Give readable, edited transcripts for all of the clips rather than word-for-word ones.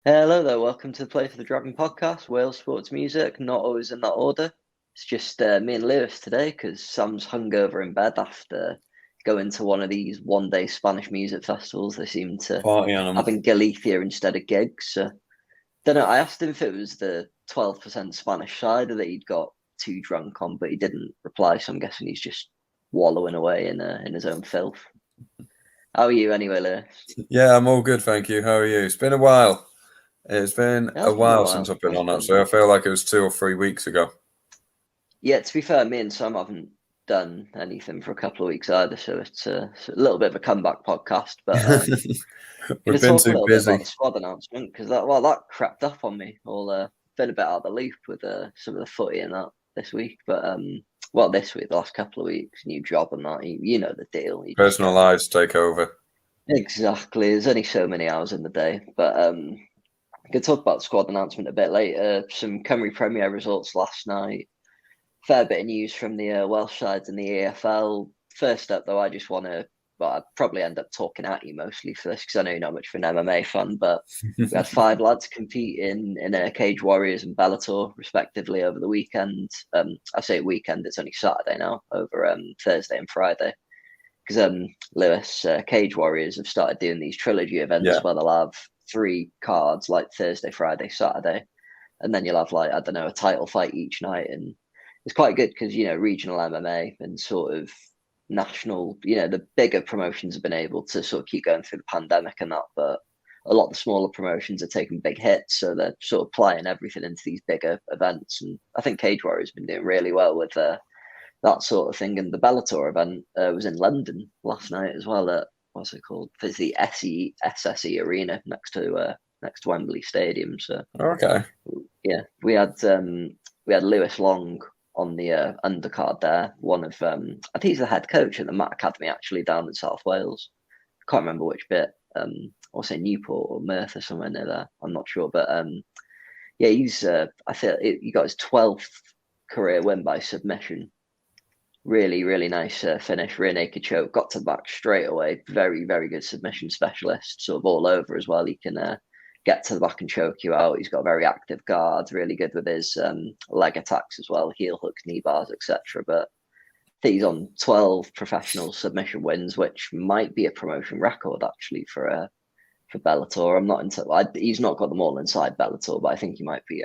Hello there, welcome to the Play for the Dragon podcast, Wales sports music, not always in that order. It's just me and Lewis today because Sam's hungover in bed after going to one of these one-day Spanish music festivals they seem to Party on have them. in Galicia instead of gigs. So, don't know, I asked him if it was the 12% Spanish side that he'd got too drunk on, but he didn't reply, so I'm guessing he's just wallowing away in his own filth. How are you anyway, Lewis? Yeah, I'm all good, thank you. How are you? It's been a while. It's been It a has been a while since while. I've been Has on been. actually. I feel like it was 2 or 3 weeks ago. Yeah, to be fair, me and Sam haven't done anything for a couple of weeks either, so it's a little bit of a comeback podcast. But We've going to been talk a too little bit about busy. the squad announcement because that crept up on me. All been a bit out of the loop with some of the footy and that this week. But this week, the last couple of weeks, new job and that, you know the deal. You just Personal get lives take over. exactly. There's only so many hours in the day, but we can talk about the squad announcement a bit later. Some Cymru Premier results last night. Fair bit of news from the Welsh sides and the EFL. First up, though, I just want to. Well, I'd probably end up talking at you mostly for this because I know you're not much of an MMA fan, but we had five lads compete in Cage Warriors and Bellator, respectively, over the weekend. I say weekend, it's only Saturday now, over Thursday and Friday. Because Lewis, Cage Warriors have started doing these trilogy events Yeah. where they'll have three cards like Thursday, Friday, Saturday, and then you'll have like I don't know a title fight each night, and it's quite good because regional MMA and sort of national, the bigger promotions have been able to sort of keep going through the pandemic and that, but a lot of the smaller promotions are taking big hits, so they're sort of applying everything into these bigger events. And I think Cage Warriors has been doing really well with that sort of thing. And the Bellator event was in London last night as well at what's it called? It's the SSE Arena next to Wembley Stadium. So Okay. yeah, we had Lewis Long on the undercard there. One of I think he's the head coach at the Matt Academy actually down in South Wales. Can't remember which bit. I'll say Newport or Merthyr somewhere near there. I'm not sure, but yeah, he's I think he got his 12th career win by submission. Really, really nice finish, rear naked choke, got to the back straight away. Very, very good submission specialist, sort of all over as well. He can get to the back and choke you out. He's got very active guards, really good with his leg attacks as well, heel hooks, knee bars, etc. But I think he's on 12 professional submission wins, which might be a promotion record actually for Bellator. I'm not into. He's not got them all inside Bellator, but I think he might be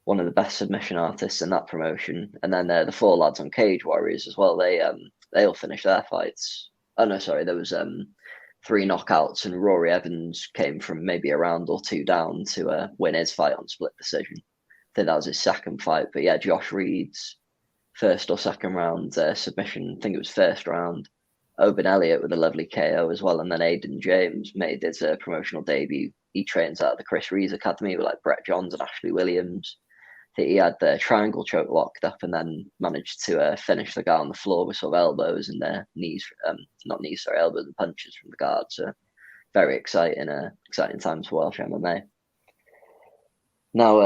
one of the best submission artists in that promotion. And then the four lads on Cage Warriors as well. They all finished their fights. Oh no, sorry, there was three knockouts, and Rory Evans came from maybe a round or two down to win his fight on split decision. I think that was his second fight. But yeah, Josh Reed's first or second round submission. I think it was first round. Oban Elliott with a lovely KO as well, and then Aidan James made his promotional debut. He trains at the Chris Rees Academy with like Brett Johns and Ashley Williams. He had the triangle choke locked up and then managed to finish the guy on the floor with sort of elbows and knees, not knees, sorry, elbows and punches from the guard. So very exciting times for Welsh MMA. Now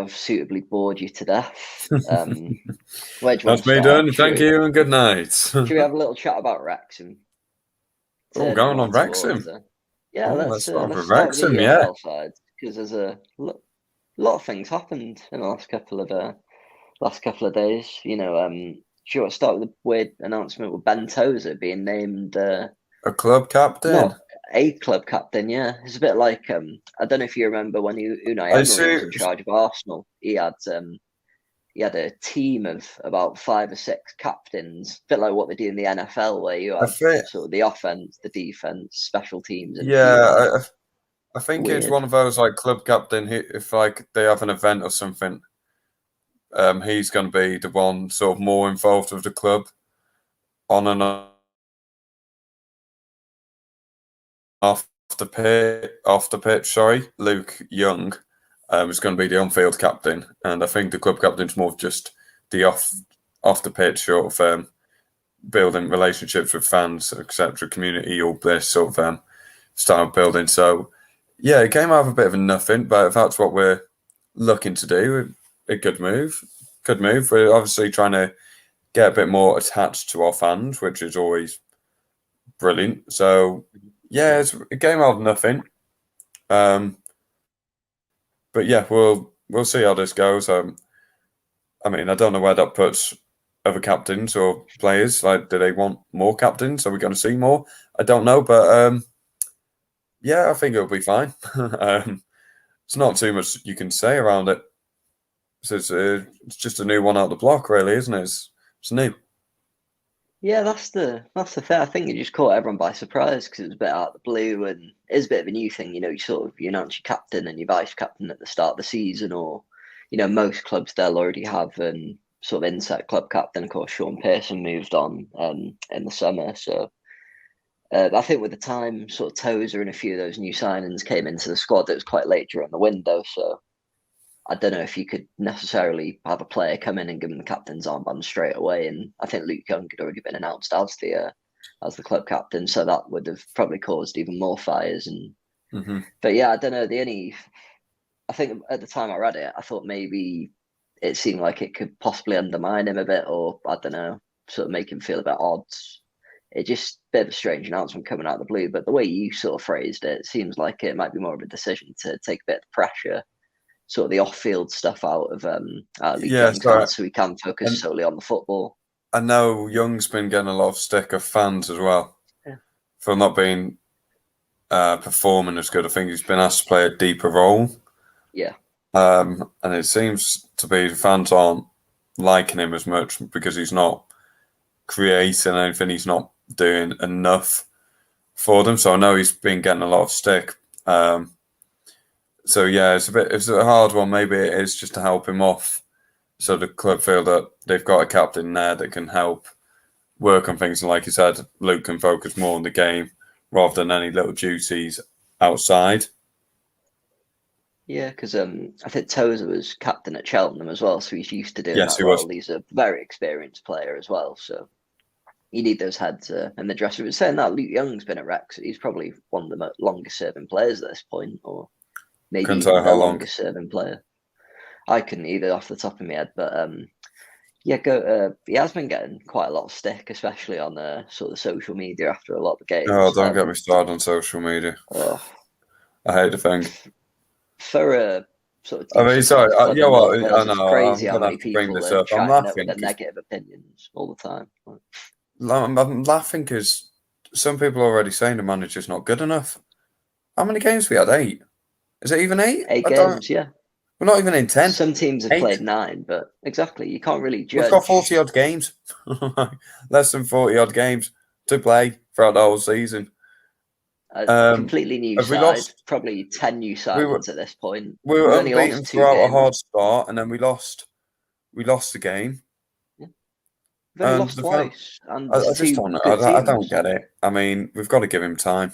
I've suitably bored you to death. Where do you want That's to me start? done. Thank you and good night. Should we have a little chat about Wrexham? Oh, Turning going more on towards Wrexham. yeah. Oh, let's start Let's with start with the Wrexham, yeah. EFL side because there's a lot of things happened in the last couple of days. Sure, I'll start with a weird announcement with Ben Tozer being named A club captain. not a club captain. Yeah, it's a bit like I don't know if you remember when Unai I Emery see. was in charge of Arsenal. He had a team of about 5 or 6 captains, a bit like what they do in the NFL, where you I have think, sort of the offense, the defense, special teams, and a few yeah, more. I think it's Weird. one of those like club captain. If like they have an event or something, he's going to be the one sort of more involved with the club on and off the pitch. Sorry, Luke Young is going to be the on-field captain, and I think the club captain's more of just the off the pitch sort of building relationships with fans, etc., community, all this sort of style of building. So yeah, it came out of a bit of a nothing, but if that's what we're looking to do, a good move. Good move. We're obviously trying to get a bit more attached to our fans, which is always brilliant. So yeah, it came out of nothing. But yeah, we'll see how this goes. I mean, I don't know where that puts other captains or players. Like, do they want more captains? Are we going to see more? I don't know, but yeah, I think it'll be fine. It's not too much you can say around it. So it's just a new one out of the block, really, isn't it? It's new. Yeah, that's the fair. I think it just caught everyone by surprise because it was a bit out of the blue and it's a bit of a new thing. You announce your captain and your vice captain at the start of the season, or most clubs they'll already have sort of inset club captain. Of course, Sean Pearson moved on in the summer, so I think with the time, sort of Tozer and a few of those new signings came into the squad, it was quite late during the window, so. I don't know if you could necessarily have a player come in and give him the captain's armband straight away. And I think Luke Young had already been announced as the club captain, so that would have probably caused even more fires. But yeah, I don't know. I think at the time I read it, I thought maybe it seemed like it could possibly undermine him a bit, or I don't know, sort of make him feel a bit odd. It just a bit of a strange announcement coming out of the blue. But the way you sort of phrased it, it seems like it might be more of a decision to take a bit of the pressure, sort of the off-field stuff out of Luke Yeah, Young's hands, so he can focus solely on the football. I know Young's been getting a lot of stick of fans as well for not being performing as good. I think he's been asked to play a deeper role. Yeah. And it seems to be the fans aren't liking him as much because he's not creating anything. He's not doing enough for them. So I know he's been getting a lot of stick. So yeah, it's a hard one. Maybe it is just to help him off, so the club feel that they've got a captain there that can help work on things. And like you said, Luke can focus more on the game rather than any little duties outside. Yeah, because I think Tozer was captain at Cheltenham as well, so he's used to doing Yes, that he was. role. He's a very experienced player as well, so you need those heads in the dressing room. Saying that, Luke Young's been at Wrexham. He's probably one of the longest-serving players at this point, or maybe Couldn't even tell the how long. longest-serving player. I couldn't either off the top of my head, but yeah, he has been getting quite a lot of stick, especially on sort of social media after a lot of the games. Oh, don't get me started on social media. Oh, I hate the thing. For a sort of I mean, sorry, club in North Wales, I it's know, crazy I'm how going to many have to bring people this are up. I'm chatting up with laughing. their negative opinions all the time. I'm laughing because some people are already saying the manager's not good enough. How many games we had? 8? Is it even 8? 8 games, yeah. We're not even in 10. Some teams have 8. played 9, but exactly, you can't really judge. We've got 40 odd games, less than 40 odd games to play throughout the whole season. A completely new Have we side, lost? probably 10 new signings at this point. We were We've only unbeaten lost 2 throughout games. a hard start, and then we lost the game. Yeah. We've only lost twice. And I just don't know. I don't get it. I mean, we've got to give him time.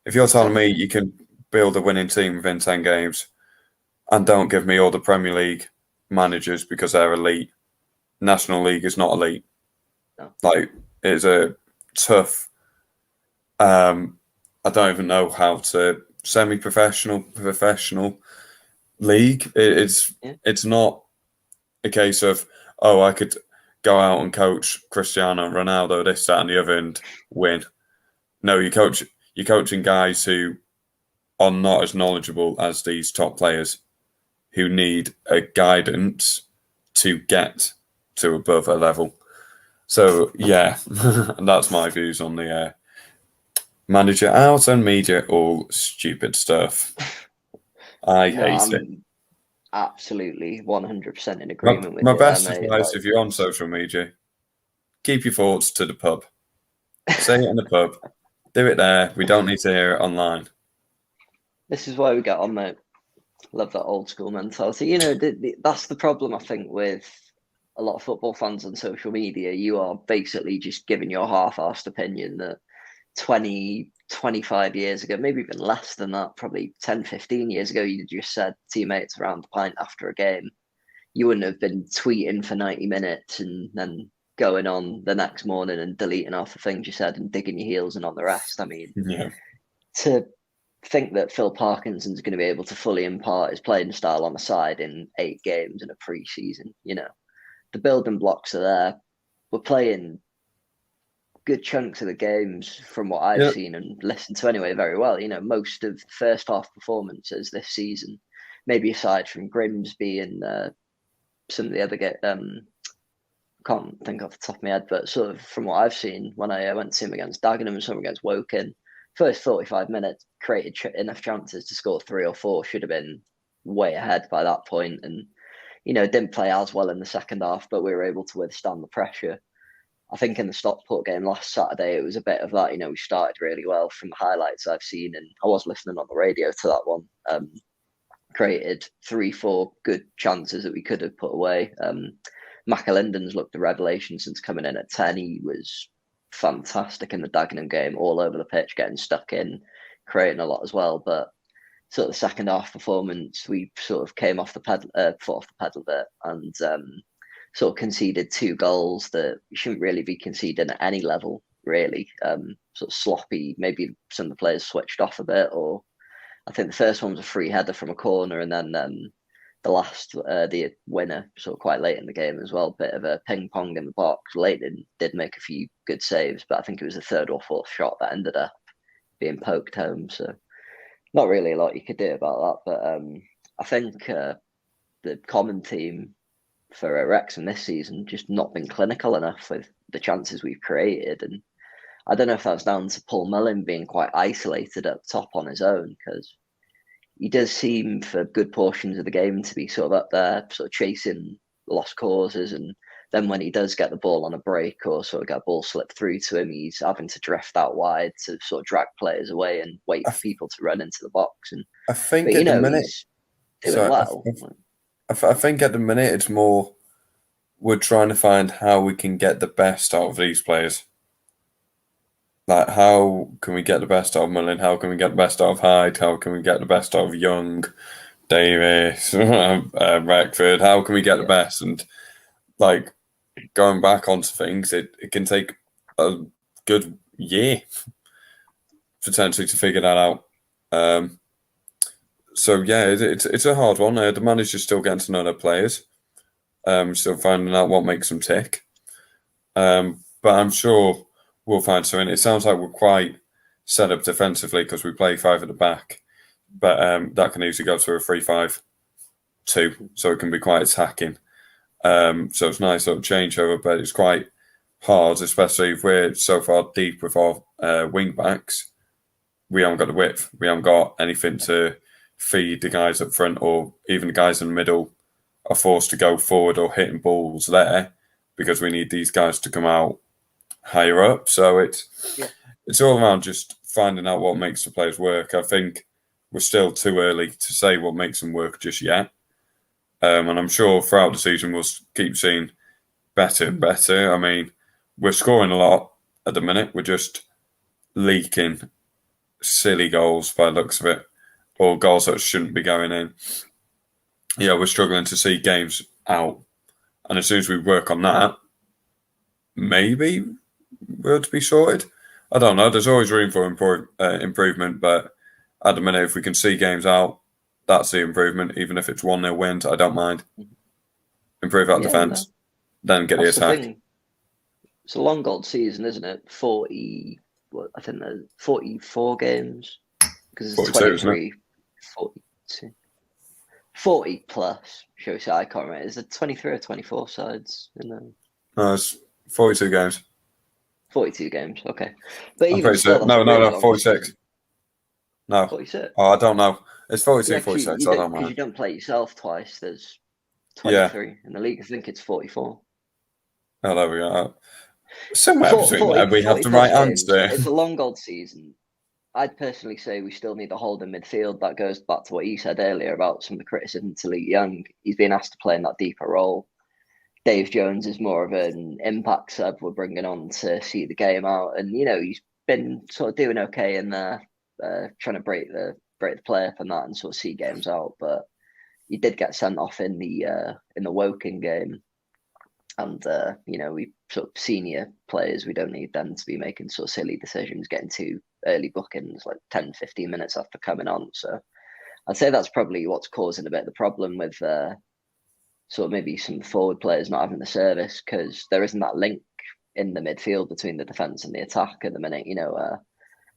If you're telling me you can build a winning team within 10 games and don't give me all the Premier League managers because they're elite, National League is not elite. No. Like, it's a tough, I don't even know how to semi-professional, professional league. It's not a case of, oh, I could go out and coach Cristiano Ronaldo, this, that, and the other, and win. No, you're coaching guys who are not as knowledgeable as these top players, who need a guidance to get to above a level. So yeah, that's my views on the manager out and media, all stupid stuff. I hate it. Absolutely 100% in agreement with my you. best Mate. advice, if you're on social media, keep your thoughts to the pub. Say it in the pub. Do it there. We don't need to hear it online. This is why we get on, mate. Love that old school mentality. That's the problem, I think, with a lot of football fans on social media. You are basically just giving your half-assed opinion that 20, 25 years ago, maybe even less than that, probably 10, 15 years ago, you just said teammates around the pint after a game. You wouldn't have been tweeting for 90 minutes and then going on the next morning and deleting half the things you said and digging your heels in on the rest. I mean, to think that Phil Parkinson's going to be able to fully impart his playing style on the side in 8 games in a pre-season, the building blocks are there. We're playing good chunks of the games from what I've seen and listened to anyway very well. Most of the first half performances this season, maybe aside from Grimsby and some of the other can't think off the top of my head, but sort of from what I've seen when I went to see him against Dagenham and some against Woking, first 45 minutes created enough chances to score 3 or 4, should have been way ahead by that point, and didn't play as well in the second half, but we were able to withstand the pressure. I think in the Stockport game last Saturday, it was a bit of that. We started really well from the highlights I've seen, and I was listening on the radio to that one. Created 3-4 good chances that we could have put away. McAlinden's looked the revelation since coming in at 10. He was fantastic in the Dagenham game, all over the pitch, getting stuck in, creating a lot as well. But sort of the second half performance, we sort of came off the pedal, foot off the pedal a bit, and sort of conceded 2 goals that we shouldn't really be conceding at any level, really. Sort of sloppy. Maybe some of the players switched off a bit, or I think the first one was a free header from a corner, and then the last, the winner, sort of quite late in the game as well. Bit of a ping pong in the box. Leighton did make a few good saves, but I think it was the third or fourth shot that ended up being poked home. So not really a lot you could do about that. But I think the common theme for Wrexham this season just not been clinical enough with the chances we've created, and I don't know if that's down to Paul Mullin being quite isolated up top on his own, because he does seem for good portions of the game to be sort of up there, sort of chasing lost causes, and then when he does get the ball on a break or sort of get a ball slipped through to him, he's having to drift out wide to sort of drag players away and wait for people to run into the box. And I think at the minute, he's doing well. I think at the minute it's more we're trying to find how we can get the best out of these players. Like, how can we get the best out of Mullin? How can we get the best out of Hyde? How can we get the best out of Young, Davis, Reckford? How can we get the best? And like going back onto things, it can take a good year potentially to figure that out. So yeah, it's a hard one. The manager's still getting to know their players, still finding out what makes them tick. But I'm sure we'll find something. It sounds like we're quite set up defensively because we play 5 at the back, but that can easily go to a 3-5-2, so it can be quite attacking. So it's a nice little changeover, but it's quite hard, especially if we're so far deep with our wing backs. We haven't got the width. We haven't got anything to feed the guys up front, or even the guys in the middle are forced to go forward or hitting balls there because we need these guys to come out higher up. So it's all around just finding out what makes the players work. I think we're still too early to say what makes them work just yet. And I'm sure throughout the season we'll keep seeing better and better. I mean, we're scoring a lot at the minute. We're just leaking silly goals by the looks of it, or goals that shouldn't be going in. Yeah, we're struggling to see games out. And as soon as we work on that, maybe we're to be sorted. I don't know. There's always room for improvement, but at the minute, if we can see games out, that's the improvement. Even if it's 1-0 wins, I don't mind. Improve our defence, then get the attack. It's a long old season, isn't it? 40, I think there's 44 games. Because it's 23, 42. 40 plus, shall we say? I can't remember. Is it 23 or 24 sides in there? No, it's 42 games. 42 games, okay. But I'm even still, no, 46. No. 46? Oh, I don't know. It's 42, 46, I don't know. Because you don't play yourself twice, there's 23 in the league. I think it's 44. Oh, there we go. Somewhere between there, we have the right answer. It's a long old season. I'd personally say we still need a hold in midfield. That goes back to what you said earlier about some of the criticism to Lee Young. He's been asked to play in that deeper role. Dave Jones is more of an impact sub we're bringing on to see the game out. And, he's been sort of doing okay in there, trying to break the play up and that and sort of see games out. But he did get sent off in the Woking game. And, we sort of senior players, we don't need them to be making sort of silly decisions, getting too early bookings, like 10, 15 minutes after coming on. So I'd say that's probably what's causing a bit of the problem with sort of maybe some forward players not having the service, because there isn't that link in the midfield between the defence and the attack at the minute.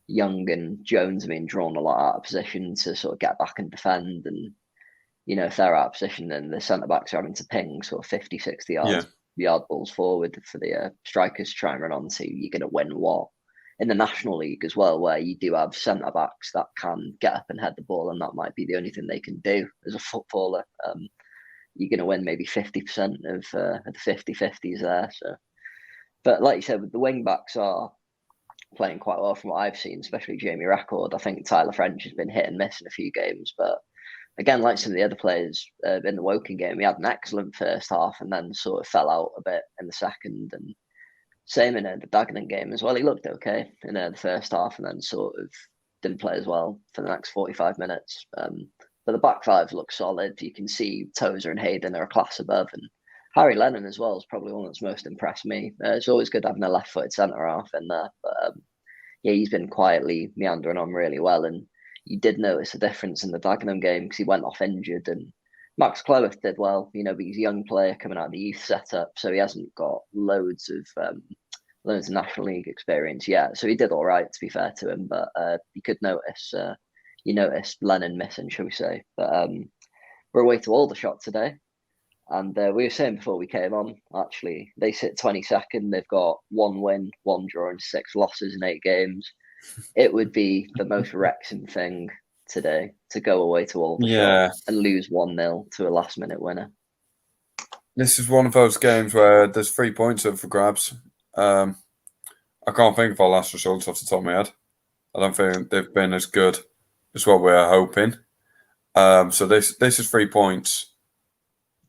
Young and Jones are being drawn a lot out of position to sort of get back and defend, and if they're out of position, then the centre backs are having to ping sort of 50, 60 Yeah. yard balls forward for the strikers to try and run onto. You're going to win what? In the National League as well, where you do have centre backs that can get up and head the ball, and that might be the only thing they can do as a footballer. You're going to win maybe 50% of the 50-50s there. So, but like you said, the wing backs are playing quite well from what I've seen, especially Jamie Record. I think Tyler French has been hit and miss in a few games, but again, like some of the other players in the Woking game, he had an excellent first half and then sort of fell out a bit in the second. And same in the Dagenham game as well. He looked okay in the first half and then sort of didn't play as well for the next 45 minutes. But the back five look solid. You can see Tozer and Hayden are a class above. And Harry Lennon as well is probably one that's most impressed me. It's always good having a left-footed centre-half in there. But yeah, he's been quietly meandering on really well. And you did notice a difference in the Dagenham game because he went off injured, and Max Cloweth did well, but he's a young player coming out of the youth setup, so he hasn't got loads of National League experience yet. So he did all right, to be fair to him, but you could notice Lennon missing, shall we say? But we're away to Aldershot today, and we were saying before we came on, actually, they sit 22nd. They've got 1 win, 1 draw, and 6 losses in 8 games. It would be the most Wrexham thing today to go away to Aldershot and lose 1-0 to a last-minute winner. This is one of those games where there's 3 points up for grabs. I can't think of our last results off the top of my head. I don't think they've been as good as what we were hoping. So this is 3 points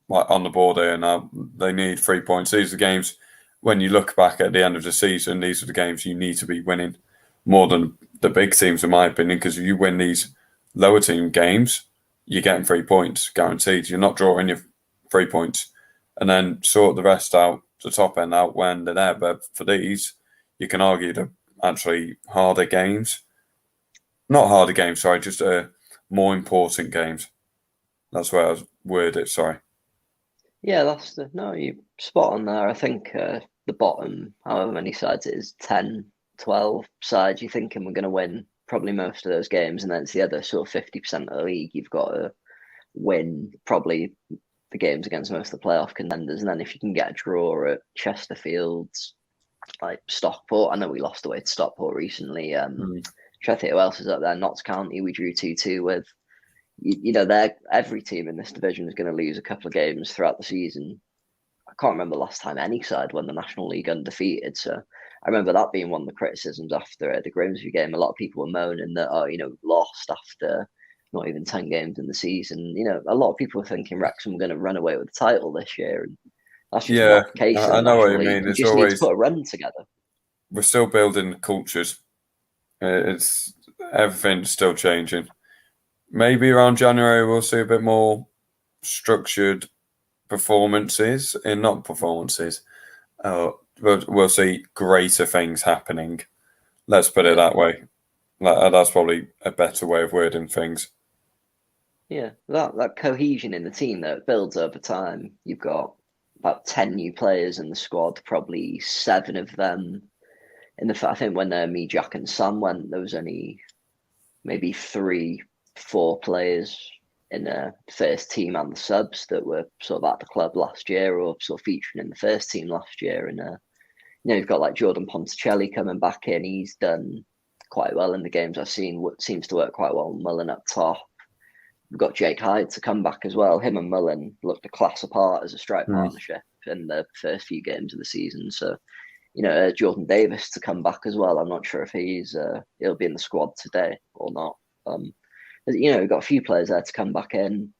on the board here now. They need 3 points. These are the games, when you look back at the end of the season, these are the games you need to be winning more than the big teams, in my opinion, because if you win these lower team games, you're getting 3 points guaranteed. You're not drawing your 3 points and then sort the rest out, the top end out when they're there. But for these, you can argue they're actually harder games. Not harder games, sorry, just more important games. That's where I was worded, sorry. Yeah, you're spot on there. I think the bottom, however many sides it is, 10, 12 sides, you're thinking we're going to win probably most of those games, and then it's the other sort of 50% of the league you've got to win probably the games against most of the playoff contenders. And then if you can get a draw at Chesterfield, like Stockport, I know we lost away to Stockport recently. Trying to think who else is up there. Notts County we drew 2-2 with. Every team in this division is going to lose a couple of games throughout the season. I can't remember the last time any side won the National League undefeated. So I remember that being one of the criticisms after the Grimsby game. A lot of people were moaning that, lost after not even 10 games in the season. A lot of people were thinking Wrexham were going to run away with the title this year. And that's just not the case. I know what you mean. You just need to put a run together. We're still building cultures. It's everything's still changing. Maybe around January we'll see a bit more structured performances, but we'll see greater things happening. Let's put it that way. That's probably a better way of wording things. Yeah, that cohesion in the team that builds over time. You've got about 10 new players in the squad, probably 7 of them. I think when me, Jack, and Sam went, there was only maybe 3-4 players in the first team and the subs that were sort of at the club last year or sort of featuring in the first team last year. And you've got like Jordan Ponticelli coming back in. He's done quite well in the games I've seen. What seems to work quite well. Mullen up top. We've got Jake Hyde to come back as well. Him and Mullen looked a class apart as a strike partnership in the first few games of the season. So, Jordan Davis to come back as well. I'm not sure if he'll be in the squad today or not. We've got a few players there to come back in.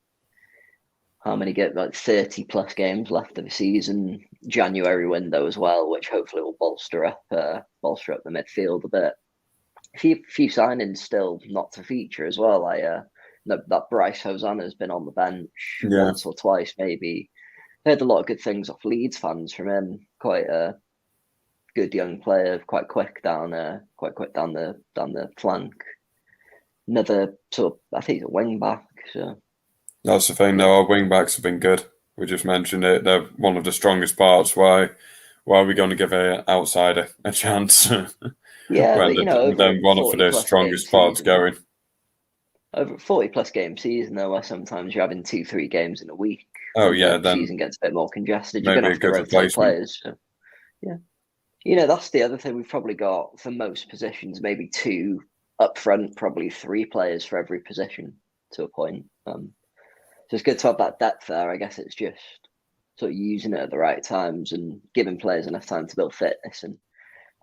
How many get like 30 plus games left of the season? January window as well, which hopefully will bolster up the midfield a bit. A few signings still not to feature as well. That Bryce Hosanna has been on the bench once or twice, maybe. Heard a lot of good things off Leeds fans from him. Quite a good young player, quite quick down the flank. Another sort of, I think he's a wing back. So that's the thing. Though our wing backs have been good. We just mentioned it. They're one of the strongest parts. Why are we going to give an outsider a chance? Yeah, when they're one of the strongest parts going. over 40 plus game season though, where sometimes you're having 2-3 games in a week. Oh and yeah, the then season gets a bit more congested. You're going maybe to a have to good rotate replacement. players. So, yeah, that's the other thing we've probably got for most positions. Maybe 2 up front, probably 3 players for every position to a point. So it's good to have that depth there. I guess it's just sort of using it at the right times and giving players enough time to build fitness. And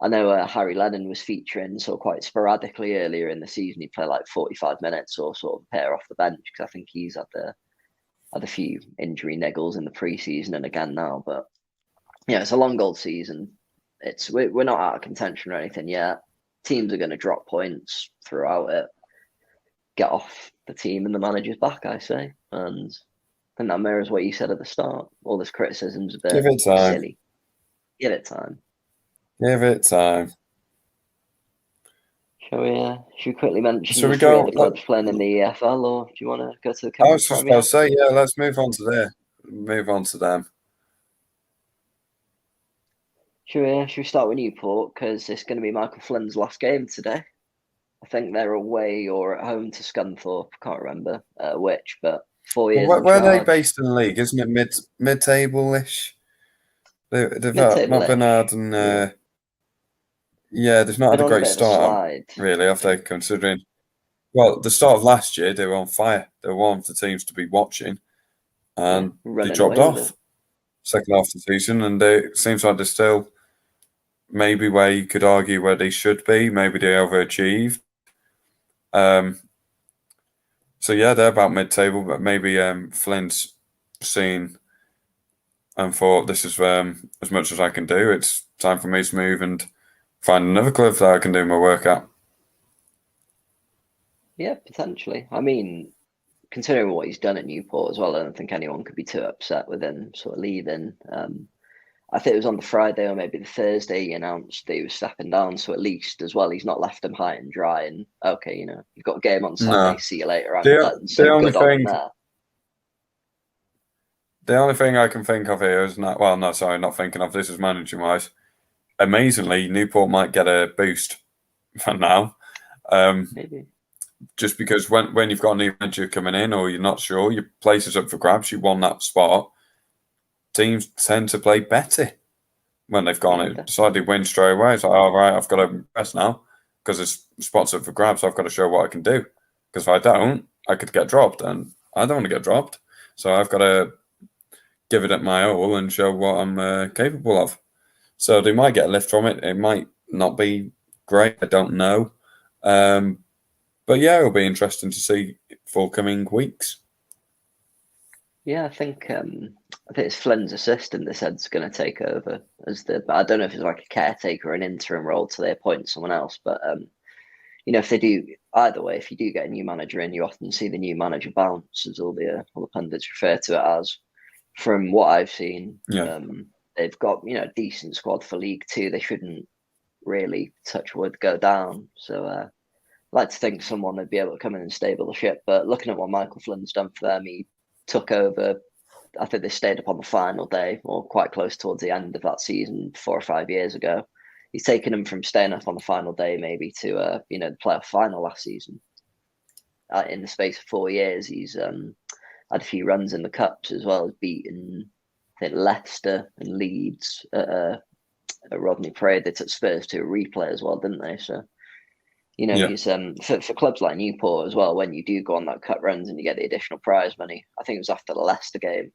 I know Harry Lennon was featuring sort of quite sporadically earlier in the season. He played like 45 minutes or sort of pair off the bench because I think he's had a few injury niggles in the preseason and again now. But yeah, it's a long old season. We're not out of contention or anything yet. Teams are going to drop points throughout it. Get off the team and the manager's back, I say. And I think that mirrors what you said at the start. All this criticism's a bit Give it time. silly. Give it time. Give it time. Shall we quickly mention Shall the we 3 go? other clubs playing in the EFL, or do you want to go to the I Premier was just Premier? about to say, yeah, let's move on to there. Move on to them. Should we start with Newport, because it's going to be Michael Flynn's last game today. I think they're away or at home to Scunthorpe. Can't remember which, but 4 years. Well, where are they based in the league? Isn't it mid-table-ish? They've not been hard, and yeah, they've not had a great start, really, after considering. Well, the start of last year, they were on fire. They were one of the teams to be watching, and they dropped off second half of the season, and it seems like they're still maybe where you could argue where they should be. Maybe they overachieved. So yeah, they're about mid-table, but maybe Flynn's seen and thought, this is as much as I can do. It's time for me to move and find another club that I can do my work at. Yeah, potentially. I mean, considering what he's done at Newport as well, I don't think anyone could be too upset with him sort of leaving. I think it was on the Friday or maybe the Thursday he announced that he was stepping down. So at least as well, he's not left them high and dry. And okay, you've got a game on Sunday. No. See you later. I'm done. So good on there. The only thing I can think of here is not thinking of this as managing wise. Amazingly, Newport might get a boost for now. Maybe. Just because when you've got a new manager coming in or you're not sure, your place is up for grabs, you won that spot. Teams tend to play better when they've gone it. Decided to win straight away. It's like, all right, I've got to impress now because there's spots up for grabs. I've got to show what I can do. Because if I don't, I could get dropped, and I don't want to get dropped. So I've got to give it at my all and show what I'm capable of. So they might get a lift from it. It might not be great. I don't know. But yeah, it'll be interesting to see for coming weeks. Yeah, I think it's Flynn's assistant they said is going to take over as I don't know if it's like a caretaker or an interim role till they appoint someone else. But if they do either way, if you do get a new manager in, you often see the new manager bounce, as all the pundits refer to it as. From what I've seen, they've got a decent squad for League Two. They shouldn't really, touch wood, go down. So I'd like to think someone would be able to come in and stable the ship. But looking at what Michael Flynn's done for them, he took over. I think they stayed up on the final day or quite close towards the end of that season 4 or 5 years ago. He's taken them from staying up on the final day maybe to the playoff final last season. In the space of 4 years, he's had a few runs in the cups as well as beaten, I think, Leicester and Leeds at Rodney Parade. They took Spurs to a replay as well, didn't they? So he's for clubs like Newport as well, when you do go on that cut runs and you get the additional prize money. I think it was after the Leicester game,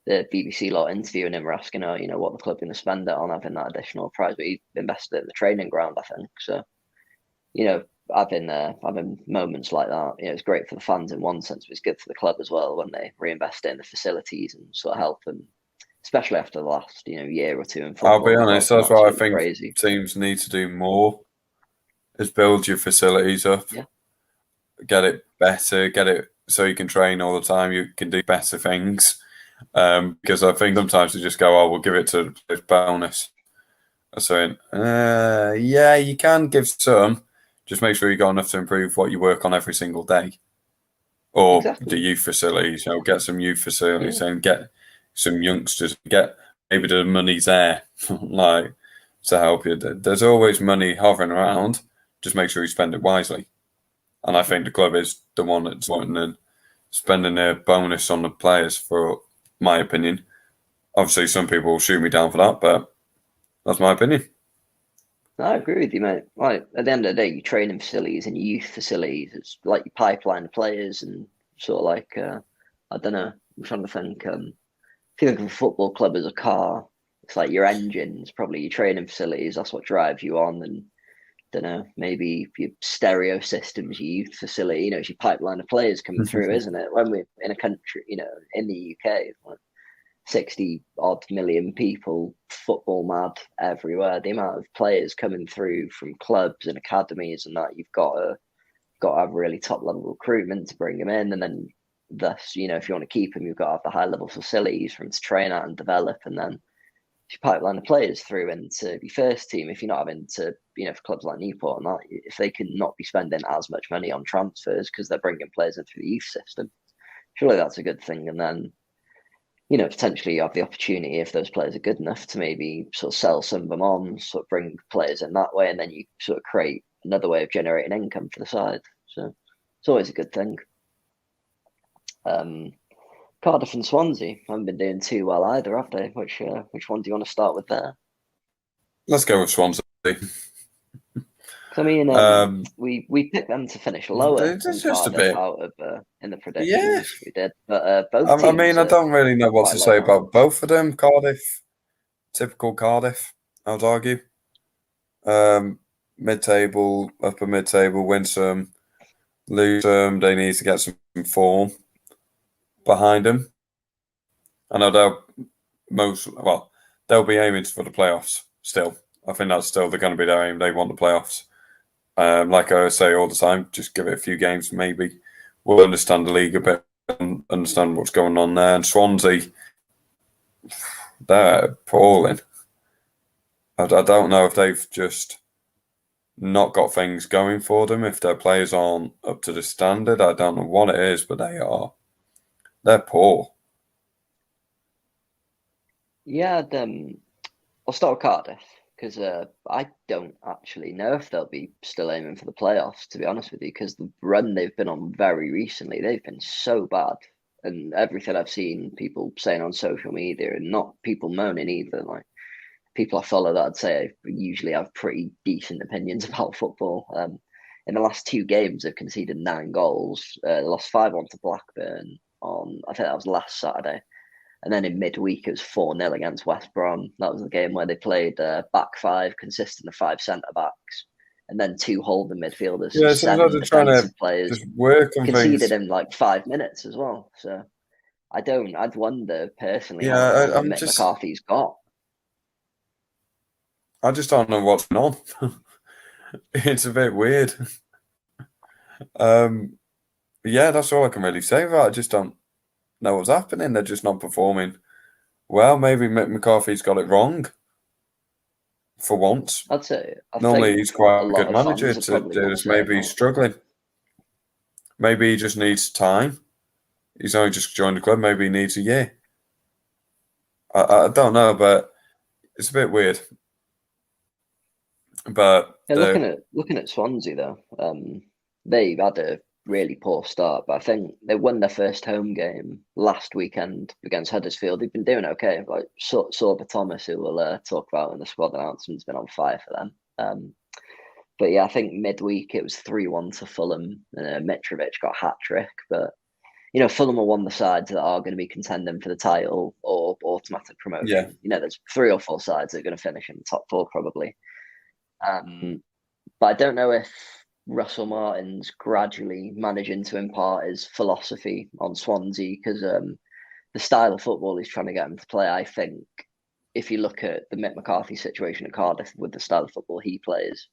the BBC lot interviewing him were asking, what the club going to spend it on having that additional prize, but he invested it in the training ground, I think. So, having moments like that, it's great for the fans in one sense, but it's good for the club as well when they reinvest in the facilities and sort of help them, especially after the last year or two in football. I'll be honest, that's why I think teams need to do more. Is build your facilities up, get it better, get it so you can train all the time, you can do better things. Because I think sometimes they just go, we'll give it to this bonus. So, you can give some, just make sure you got enough to improve what you work on every single day. Or the youth facilities, get some youth facilities and get some youngsters, maybe the money's there, to help you. There's always money hovering around. Just make sure you spend it wisely. And I think the club is the one that's wanting and spending a bonus on the players, for my opinion. Obviously, some people will shoot me down for that, but that's my opinion. I agree with you, mate. Like at the end of the day, your training facilities and your youth facilities, it's like your pipeline of players and sort of like I don't know. I'm trying to think. If you think of a football club as a car, it's like your engines, probably your training facilities. That's what drives you on, and don't know, maybe your stereo systems, your youth facility. It's your pipeline of players coming through, isn't it? When we're in a country, in the UK, like 60 odd million people, football mad everywhere. The amount of players coming through from clubs and academies and that, you've got to have really top level recruitment to bring them in, and then thus, if you want to keep them, you've got to have the high level facilities for them to train at and develop, and then you pipeline the players through into the first team. If you're not having to, for clubs like Newport and that, if they can not be spending as much money on transfers because they're bringing players in through the youth system, surely that's a good thing. And then potentially you have the opportunity, if those players are good enough, to maybe sort of sell some of them on, sort of bring players in that way, and then you sort of create another way of generating income for the side. So it's always a good thing. Cardiff and Swansea haven't been doing too well either, have they? Which one do you want to start with there? Let's go with Swansea. I mean, we picked them to finish lower than just a Cardiff bit out of in the predictions we did, but both I teams. mean, I don't really know what to say about both of them. Cardiff, typical Cardiff, I'd argue. Mid-table, upper mid-table, win some, lose some. They need to get some form behind them. I know they'll be aiming for the playoffs still. I think that's still going to be their aim. They want the playoffs. Like I say all the time, just give it a few games, maybe we'll understand the league a bit and understand what's going on there. And Swansea, they're appalling. I don't know if they've just not got things going for them, if their players aren't up to the standard. I don't know what it is, but they're poor. Yeah, I'll start with Cardiff because I don't actually know if they'll be still aiming for the playoffs, to be honest with you, because the run they've been on very recently, they've been so bad. And everything I've seen people saying on social media, and not people moaning either, like people I follow that I'd say usually have pretty decent opinions about football. In the last 2 games, they've conceded 9 goals. They lost 5-1 to Blackburn on, I think that was last Saturday. And then in midweek, it was 4-0 against West Brom. That was the game where they played back 5, consisting of 5 centre-backs, and then 2 holding midfielders. Yeah, 7 defensive players just work on conceded things in like 5 minutes as well. So I'd wonder personally how I'm Mick McCarthy's got. I just don't know what's going on. It's a bit weird. Yeah, that's all I can really say about it. I just don't know what's happening. They're just not performing well. Maybe Mick McCarthy's got it wrong for once. I'd say. Normally he's quite a good manager to do this. Maybe he's struggling. Maybe he just needs time. He's only just joined the club. Maybe he needs a year. I don't know, but it's a bit weird. But yeah, looking at Swansea though, they've had a really poor start, but I think they won their first home game last weekend against Huddersfield. They've been doing okay. Like Sorba Thomas, who we'll talk about in the squad announcement, has been on fire for them. But yeah, I think midweek it was 3-1 to Fulham. Mitrovic got a hat trick, but Fulham are one of the sides that are going to be contending for the title or automatic promotion. Yeah. There's 3 or 4 sides that are going to finish in the top 4 probably. But I don't know if Russell Martin's gradually managing to impart his philosophy on Swansea, because the style of football he's trying to get him to play, I think, if you look at the Mick McCarthy situation at Cardiff with the style of football he plays,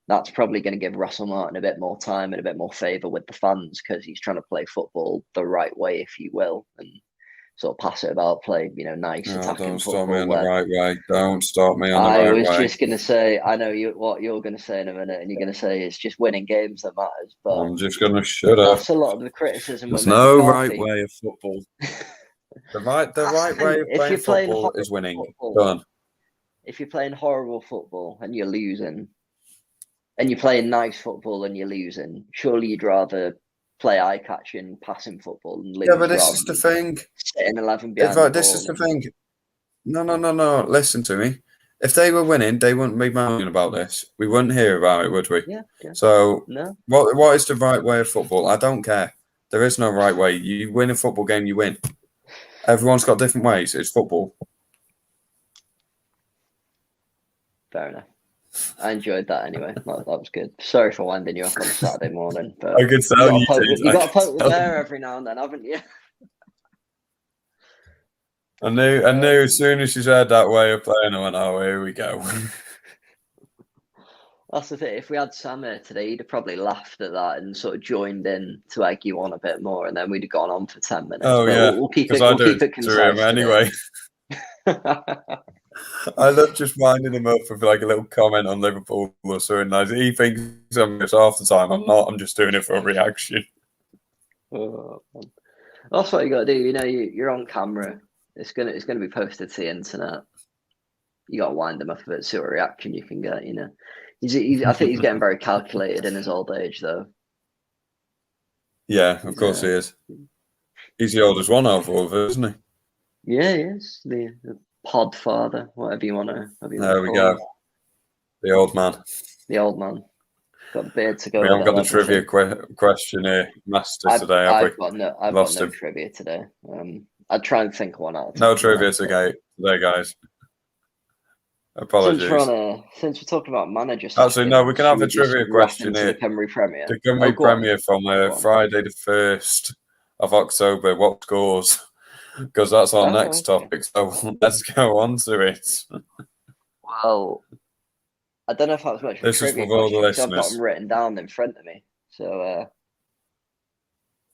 that's probably going to give Russell Martin a bit more time and a bit more favour with the fans, because he's trying to play football the right way, if you will, and sort of pass it about, play, nice attacking football. Don't start me on the right way. Don't start me on the right way. I was just going to say, I know what you're going to say in a minute, and you're going to say it's just winning games that matters. But I'm just going to shut up. That's a lot of the criticism. There's no right way of football. The right way of playing football is winning. Done. If you're playing horrible football and you're losing, and you're playing nice football and you're losing, surely you'd rather play eye-catching, passing football and lose Yeah, but this rather is the than thing. sitting 11 behind the This is ball. the thing. No. Listen to me. If they were winning, they wouldn't be moaning about this. We wouldn't hear about it, would we? Yeah. So, No. what is the right way of football? I don't care. There is no right way. You win a football game, you win. Everyone's got different ways. It's football. Fair enough. I enjoyed that anyway. That was good. Sorry for winding you up on a Saturday morning, but I could tell you did. You got to poke the bear every now and then, haven't you? I knew as soon as she said that way of playing, I went, oh, here we go. That's the thing. If we had Sam here today, he'd have probably laughed at that and sort of joined in to egg you on a bit more, and then we'd have gone on for 10 minutes. Oh, but yeah. We'll keep it. We'll keep it concise anyway. I love just winding him up with like a little comment on Liverpool or something nice. He thinks I'm just half the time. I'm not. I'm just doing it for a reaction. Oh, that's what you got to do. You know, you're on camera. It's gonna be posted to the internet. You got to wind him up a bit, see what reaction you can get. You know, I think he's getting very calculated in his old age, though. Yeah, of course he is. He's the oldest one out of all of us, isn't he? Yeah, he is. The pod father, whatever you want to. There we go. The old man. The old man. Got the beard to go. We haven't got the trivia question here, Master, today, have we? I've got no trivia today. I'd try and think of one out. No trivia today, guys. Apologies. Since we're talking about managers. Actually, no, we can have a trivia question here. The Cymru Premier. The Cymru Premier from Friday the 1st of October. What scores? Because that's our next topic. So let's go on to it. Well, I don't know if that's much of a trivia question. I've got them written down in front of me. So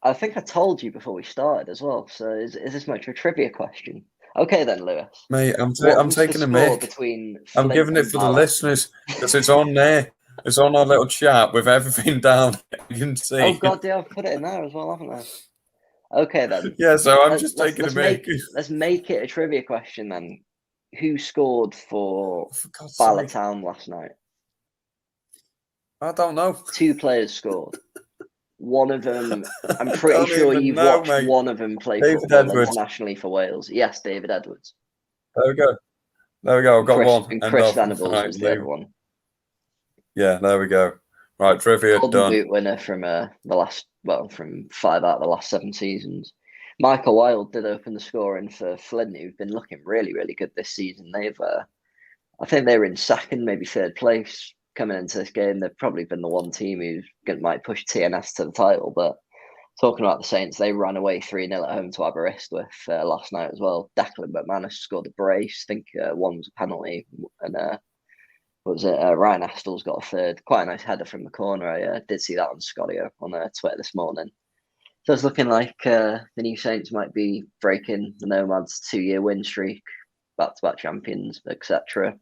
I think I told you before we started as well. So is this much of a trivia question? Okay then, Lewis. Mate, I'm taking a mic. I'm giving it for the listeners because it's on there. It's on our little chat with everything down. You can see. Oh God, I've put it in there as well, haven't I? Okay then. Yeah, so I'm just taking a mic. Let's make it a trivia question then. Who scored for Town last night? I don't know. 2 players scored. One of them, I'm pretty sure you've watched one of them play football internationally for Wales. Yes, David Edwards. There we go. I've got one. And Chris Venables was the other one. Yeah, there we go. Right, trivia done. Boot winner from from 5 out of the last 7 seasons. Michael Wilde did open the scoring for Flint, who've been looking really, really good this season. I think they were in 2nd, maybe 3rd place coming into this game. They've probably been the one team who might push TNS to the title. But talking about the Saints, they ran away 3-0 at home to Aberystwyth last night as well. Declan McManus scored a brace. I think one was a penalty, and Ryan Astl's got a 3rd. Quite a nice header from the corner. I did see that on Scottio on Twitter this morning. So it's looking like the new Saints might be breaking the Nomads' 2-year win streak, back-to-back champions, etc.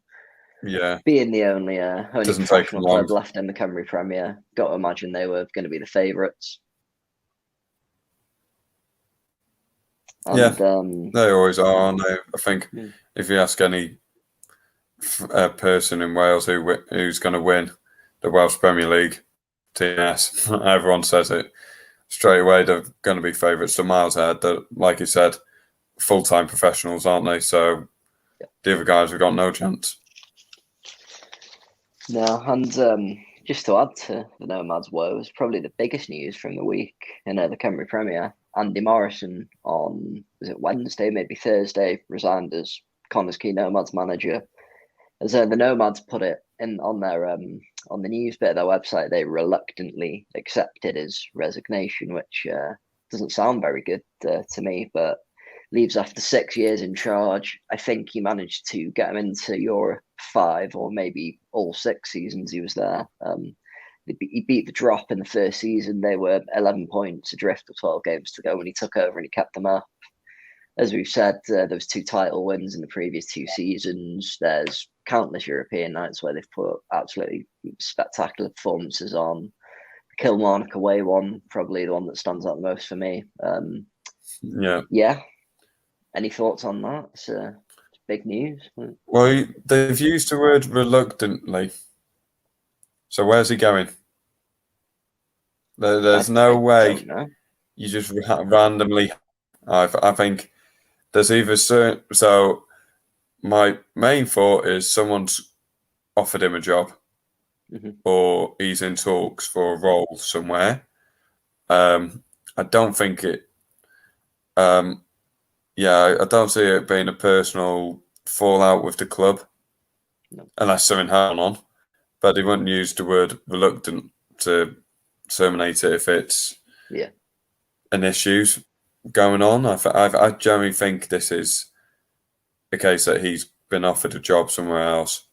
Yeah, being the only professional club left in the Cymru Premier, got to imagine they were going to be the favourites. Yeah, they always are, aren't they? I think if you ask any person in Wales who's going to win the Welsh Premier League, TNS, everyone says it straight away. They're going to be favourites. So miles ahead. That, like you said, full-time professionals, aren't they? So the other guys have got no chance. No, and just to add to the Nomads' woes, probably the biggest news from the week in the Cymru Premier, Andy Morrison on, was it Wednesday, maybe Thursday, resigned as Connah's key Nomads manager. As the Nomads put it on the news bit of their website, they reluctantly accepted his resignation, which doesn't sound very good to me, but leaves after 6 years in charge. I think he managed to get him into Europe 5 or maybe all 6 seasons he was there. He beat the drop in the first season. They were 11 points adrift with 12 games to go when he took over, and he kept them up. As we've said, there was 2 title wins in the previous 2 seasons. There's countless European nights where they've put absolutely spectacular performances on. The Kilmarnock away one, probably the one that stands out the most for me. Yeah. Any thoughts on that? It's big news. Well, they've used the word reluctantly. So where's he going? There's no way you just randomly. I think there's either certain. So my main thought is someone's offered him a job, or he's in talks for a role somewhere. I don't think it. Yeah, I don't see it being a personal fallout with the club, unless something happened on. But he wouldn't use the word reluctant to terminate it if it's an issue's going on. I generally think this is a case that he's been offered a job somewhere else,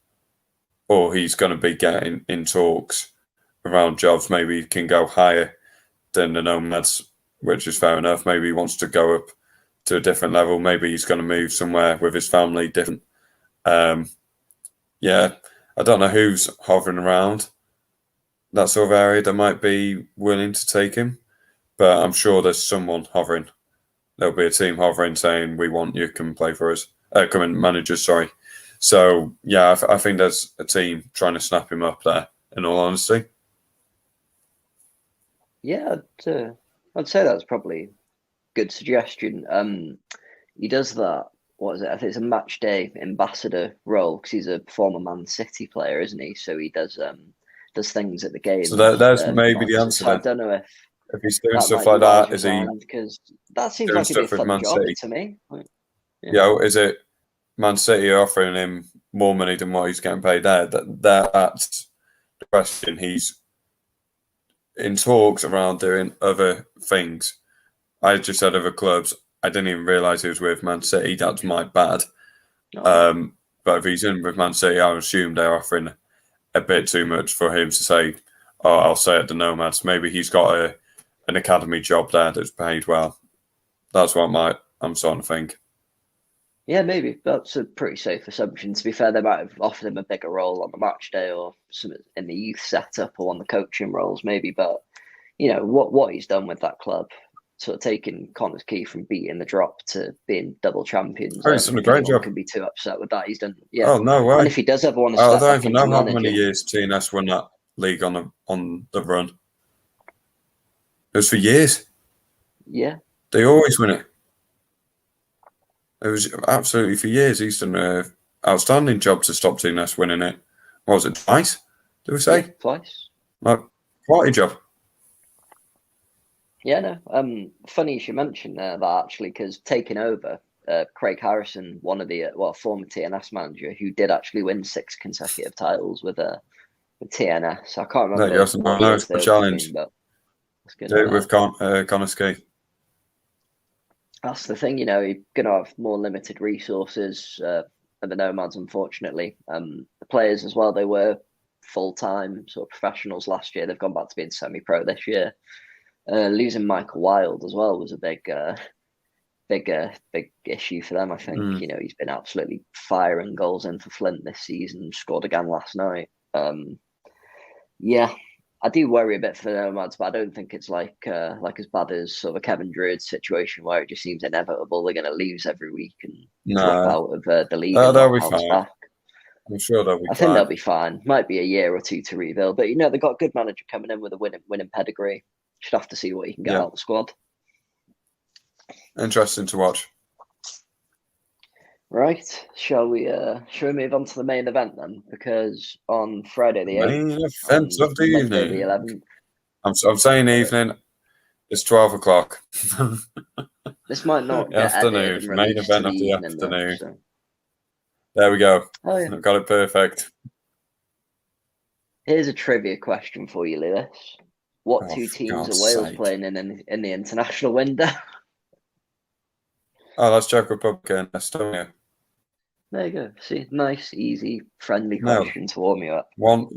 or he's going to be getting in talks around jobs. Maybe he can go higher than the Nomads, which is fair enough. Maybe he wants to go up to a different level. Maybe he's going to move somewhere with his family different. Yeah, I don't know who's hovering around that sort of area that might be willing to take him, but I'm sure there's someone hovering. There'll be a team hovering saying, we want you, come play for us. Come and manage us, sorry. So, yeah, I think there's a team trying to snap him up there, in all honesty. Yeah, I'd say that's probably a good suggestion. He does that, what is it? I think it's a match day ambassador role, because he's a former Man City player, isn't he? So he does things at the game. So there's maybe the answer. So I don't know if he's doing stuff like that, is he? Because that seems like it'd be a fun job to me. Yeah, is it Man City are offering him more money than what he's getting paid there? That's the question. He's in talks around doing other things. I just said other clubs. I didn't even realise he was with Man City. That's my bad. But if he's in with Man City, I assume they're offering a bit too much for him to say, oh, I'll stay at the Nomads. Maybe he's got an academy job there that's paid well. That's what I'm starting to think. Yeah, maybe. That's a pretty safe assumption. To be fair, they might have offered him a bigger role on the match day or some in the youth setup or on the coaching roles, maybe. But, what he's done with that club, sort of taking Connah's Quay from beating the drop to being double champions. He's done a great job. Can be too upset with that. He's done, yeah. Oh, no way. And if he does ever want to step I don't even know how managing, many years TNS won that league on the run. It was for years. Yeah. They always win it. It was absolutely for years. He's done an outstanding job to stop TNS winning it. What was it, twice? Did we say? Yeah, twice. Quality job. Yeah, no. Funny you should mention that actually, because taking over, Craig Harrison, one of the former TNS manager, who did actually win 6 consecutive titles with TNS. I can't remember. No, it's a challenge. But with Connah's Quay. That's the thing, you're going to have more limited resources at the Nomads, unfortunately. The players as well, they were full-time sort of professionals last year. They've gone back to being semi-pro this year. Losing Michael Wilde as well was a big issue for them, I think. He's been absolutely firing goals in for Flint this season, scored again last night. Yeah, I do worry a bit for the Nomads, but I don't think it's like as bad as sort of a Kevin Druid situation where it just seems inevitable they're going to lose every week and drop out of the league. They'll be fine. Back. I'm sure they'll be fine. I think they'll be fine. Might be a year or two to rebuild, but they've got a good manager coming in with a winning pedigree. Should have to see what he can get out of the squad. Interesting to watch. Right, shall we move on to the main event then? Because on Friday the 8th, main event of the evening, the 11th. I'm saying evening. It's 12 o'clock. This might not get afternoon. Main event of the afternoon. So. There we go. Oh, yeah. I've got it perfect. Here's a trivia question for you, Lewis. What two teams are Wales playing in the international window? Oh, that's Czech Republic and Estonia. There you go. See, nice, easy, friendly question to warm you up. One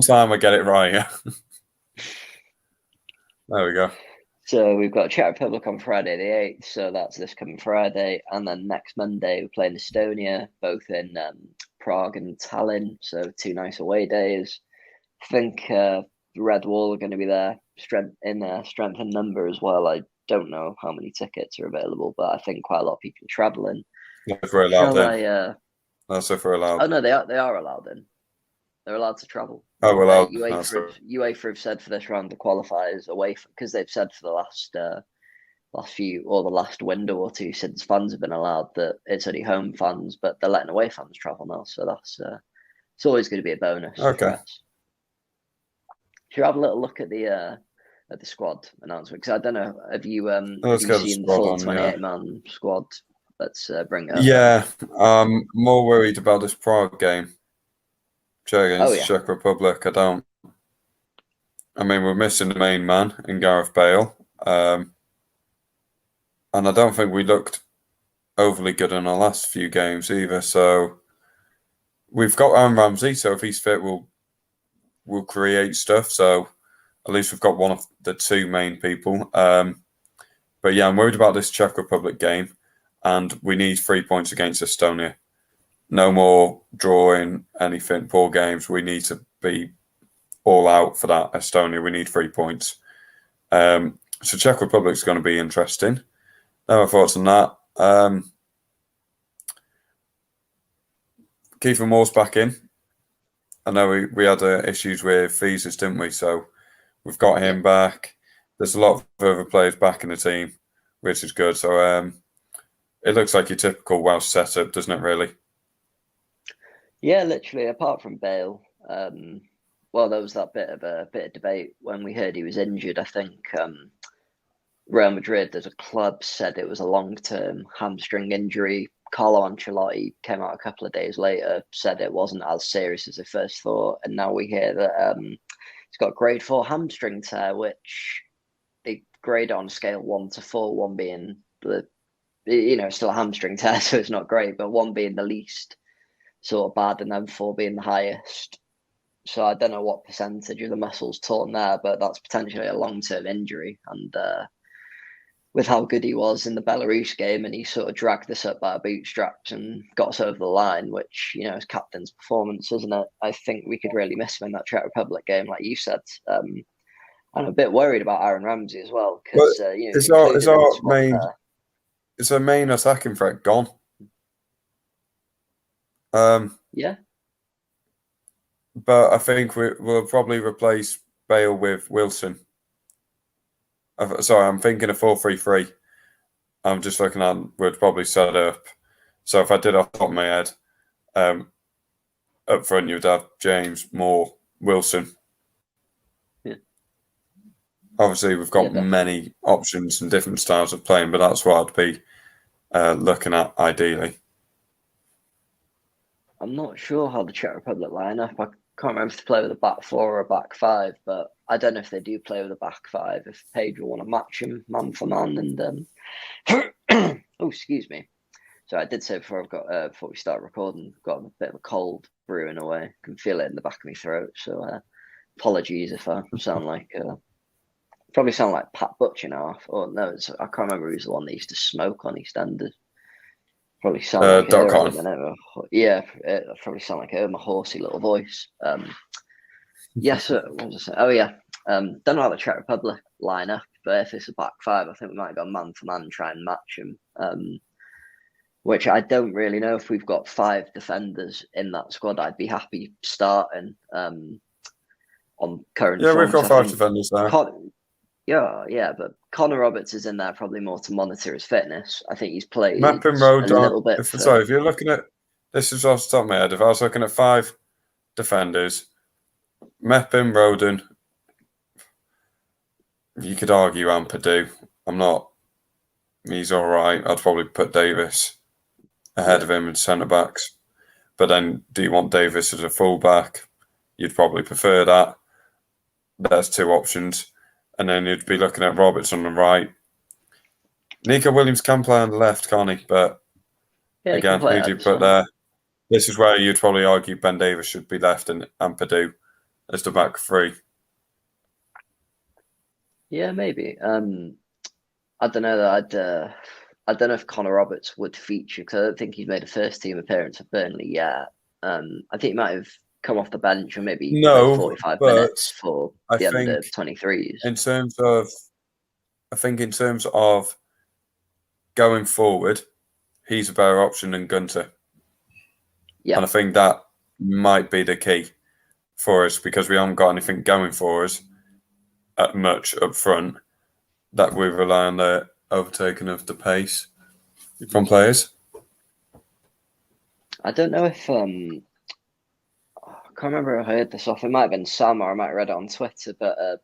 time I get it right. Yeah. There we go. So we've got Czech Republic on Friday the 8th, so that's this coming Friday, and then next Monday we're playing Estonia, both in Prague and Talin, so 2 nice away days. I think Red Wall are going to be there, strength in number as well. I don't know how many tickets are available, but I think quite a lot of people are travelling. If we're allowed in. That's if we're allowed. Oh no, they are allowed in. They're allowed to travel. Oh, well, UEFA have said for this round the qualifiers away because they've said for the last window or two since fans have been allowed that it's only home fans, but they're letting away fans travel now. So that's it's always going to be a bonus for us. Should we have a little look at the squad announcement? Because I don't know, have you seen the full 28-man squad? Let's bring it up. Yeah, I'm more worried about this Prague game. Against Czech Republic. I mean, we're missing the main man in Gareth Bale. And I don't think we looked overly good in our last few games either. So we've got Aaron Ramsey, so if he's fit, we'll create stuff. So at least we've got one of the two main people. But yeah, I'm worried about this Czech Republic game, and we need 3 points against Estonia. No more drawing anything, poor games. We need to be all out for that Estonia. We need 3 points. So Czech Republic's going to be interesting. No thoughts on that. Kiefer Moore's back in. I know we had issues with visas, didn't we? So we've got him back. There's a lot of other players back in the team, which is good. So it looks like your typical Welsh setup, doesn't it, really? Yeah, literally, apart from Bale. Well, there was that bit of debate when we heard he was injured. I think Real Madrid, as a club, said it was a long-term hamstring injury. Carlo Ancelotti came out a couple of days later, said it wasn't as serious as they first thought, and now we hear that he's got grade 4 hamstring tear, which they grade on a scale 1 to 4, 1 being still a hamstring tear, so it's not great, but 1 being the least sort of bad, and then 4 being the highest. So I don't know what percentage of the muscles torn there, but that's potentially a long-term injury. And with how good he was in the Belarus game, and he sort of dragged this up by our bootstraps and got us over the line, which, is captain's performance, isn't it? I think we could really miss him in that Czech Republic game, like you said. I'm a bit worried about Aaron Ramsey as well, because is our main attacking threat gone? Yeah. But I think we'll probably replace Bale with Wilson. Sorry, I'm thinking a 4-3-3. I'm just looking at we'd probably set up. So if I did off the top of my head, up front you'd have James, Moore, Wilson. Yeah. Obviously, we've got many options and different styles of playing, but that's what I'd be looking at ideally. I'm not sure how the Czech Republic line up. I can't remember if they play with a back 4 or a back 5, but I don't know if they do play with a back 5. If Pedro want to match him man for man, and oh, excuse me. So I did say before we start recording, I've got a bit of a cold brewing away. I can feel it in the back of my throat. So apologies if I sound like probably sound like Pat Butcher now. Or no, I can't remember who's the one that used to smoke on EastEnders. Probably sound like Connah. Yeah, probably sound like my horsey little voice. Yes, what was I saying? Oh yeah, don't know how the Czech Republic line up, but if it's a back 5, I think we might go man for man, try and match him. Which I don't really know if we've got 5 defenders in that squad. I'd be happy starting on current. Yeah, we've got 5 defenders there. Yeah, but Connor Roberts is in there probably more to monitor his fitness. I think he's played Mapping Road a little bit. If you're looking at this is off the top of my head, if I was looking at 5 defenders, Meppin, Roden, you could argue Ampadu. He's all right. I'd probably put Davis ahead of him in centre backs. But then do you want Davis as a full back? You'd probably prefer that. There's 2 options. And then you'd be looking at Roberts on the right. Nico Williams can play on the left, can't he? But again, who do you put there? This is where you'd probably argue Ben Davis should be left and Ampadu as the back 3. Yeah, maybe. I don't know. I don't know if Connor Roberts would feature, because I don't think he's made a first team appearance for Burnley yet. I think he might have come off the bench or maybe 45 minutes for the under 23s. In terms of going forward, he's a better option than Gunter. Yeah. And I think that might be the key. for us because we haven't got anything going for us at much up front that we rely on the overtaking of the pace from players. I don't know if I can't remember if I heard this off. It might have been Sam or I might have read it on Twitter, but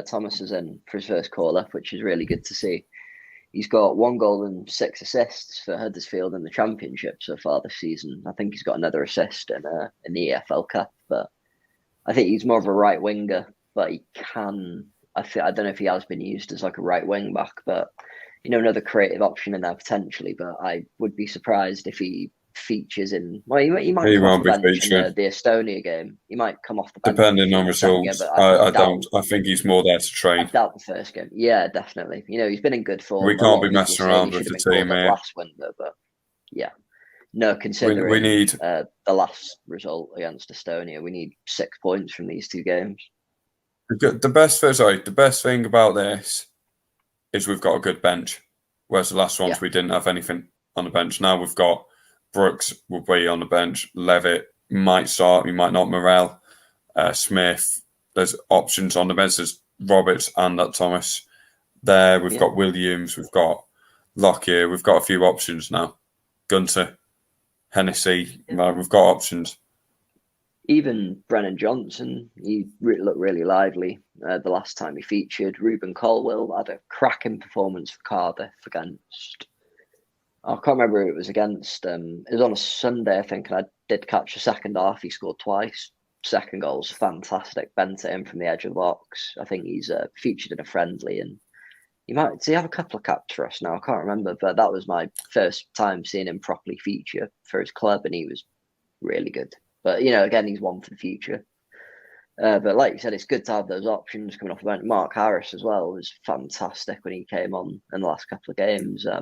Thomas is in for his first call-up, which is really good to see. He's got 1 goal and 6 assists for Huddersfield in the Championship so far this season. I think he's got another assist in the EFL Cup, but I think he's more of a right winger, but he can. I don't know if he has been used as like a right wing back, but another creative option in there potentially. But I would be surprised if he features in. Well, he might come off the bench in the Estonia game. He might come off the bench depending on results. I don't. I think he's more there to train. I doubt the first game. Yeah, definitely. He's been in good form. We can't be messing around with the team here. Last window, but yeah, no. Considering we need the last result against Estonia, we need 6 points from these 2 games. The best thing about this is we've got a good bench, whereas the last ones we didn't have anything on the bench. Now we've got Brooks will be on the bench. Levitt might start. He might not. Morrell, Smith. There's options on the bench. There's Roberts and that Thomas. There we've got Williams. We've got Lockyer. We've got a few options now. Gunter, Hennessy. We've got options. Even Brennan Johnson, he looked really lively the last time he featured. Ruben Colwill had a cracking performance for Cardiff against. I can't remember who it was against. It was on a Sunday, I think, and I did catch the second half. He scored twice. Second goal was fantastic. Bent it in from the edge of the box. I think he's featured in a friendly, and does he have a couple of caps for us now? I can't remember, but that was my first time seeing him properly feature for his club, and he was really good. But, again, he's one for the future. But like you said, it's good to have those options coming off the bench. Mark Harris as well was fantastic when he came on in the last couple of games. I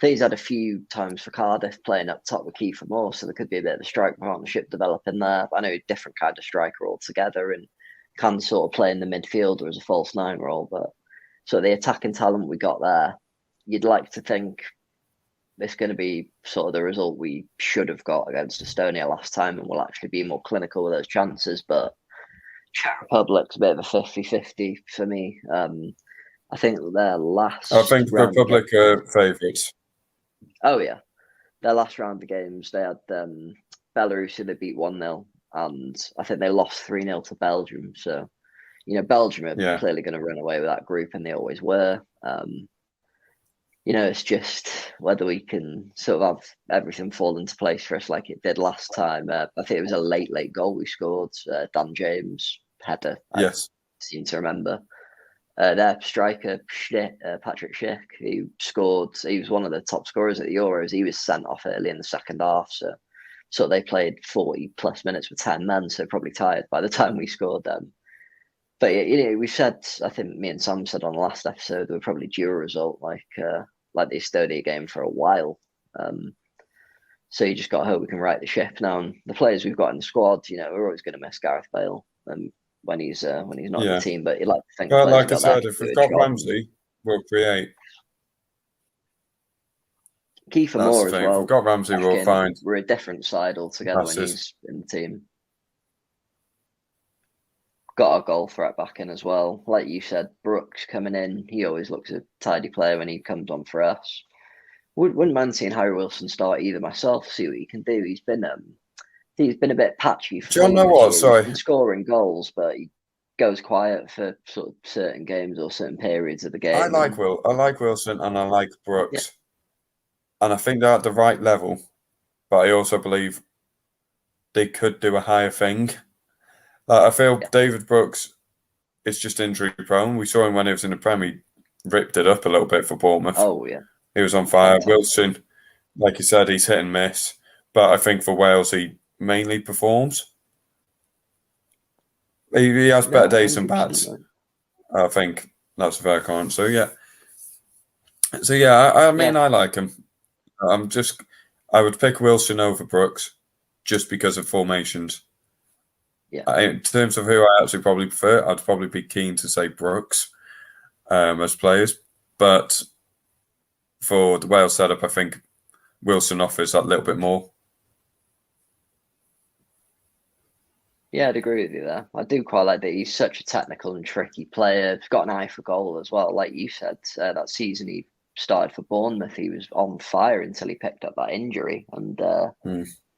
think he's had a few times for Cardiff playing up top with Kiefer Moore, so there could be a bit of a strike partnership developing there. But I know a different kind of striker altogether and can sort of play in the midfield or as a false 9 role. But so the attacking talent we got there, you'd like to think it's going to be sort of the result we should have got against Estonia last time, and we'll actually be more clinical with those chances. But Czech Republic's a bit of a 50-50 for me. I think their last. I think the Republic are favourites. Oh yeah, their last round of games they had Belarus who they beat 1-0, and I think they lost 3-0 to Belgium. So Belgium are clearly going to run away with that group, and they always were. It's just whether we can sort of have everything fall into place for us like it did last time. I think it was a late goal we scored. Dan James header. Yes. I seem to remember. Their striker, Patrick Schick, who scored. He was one of the top scorers at the Euros. He was sent off early in the second half. So they played 40 plus minutes with 10 men. So probably tired by the time we scored them. But we said, I think me and Sam said on the last episode, we're probably due a result like the Estonia game for a while. So you just got to hope we can right the ship now. And the players we've got in the squad, we're always going to miss Gareth Bale when he's not in the team. But you'd like to think. Well, like I said, if we've got Ramsey, we'll create. Kiefer Moore as well. If we've got Ramsey, we'll find. We're a different side altogether when he's in the team. Got a goal threat back in as well. Like you said, Brooks coming in, he always looks a tidy player when he comes on for us. Wouldn't mind seeing Harry Wilson start either myself, see what he can do. He's been a bit patchy for John, know what? Sorry. He's been scoring goals, but he goes quiet for sort of certain games or certain periods of the game. I like Wilson and I like Brooks. Yeah. And I think they're at the right level, but I also believe they could do a higher thing. I feel David Brooks is just injury prone. We saw him when he was in the Premier. He ripped it up a little bit for Bournemouth. Oh, yeah. He was on fire. Fantastic. Wilson, like you said, he's hit and miss. But I think for Wales, he mainly performs. He has better days than bads. I think that's a fair comment. So, yeah. I mean, I like him. I would pick Wilson over Brooks just because of formations. Yeah. In terms of who I actually probably prefer, I'd probably be keen to say Brooks as players. But for the Wales setup, I think Wilson offers that little bit more. Yeah, I'd agree with you there. I do quite like that he's such a technical and tricky player. He's got an eye for goal as well. Like you said, that season he started for Bournemouth, he was on fire until he picked up that injury, and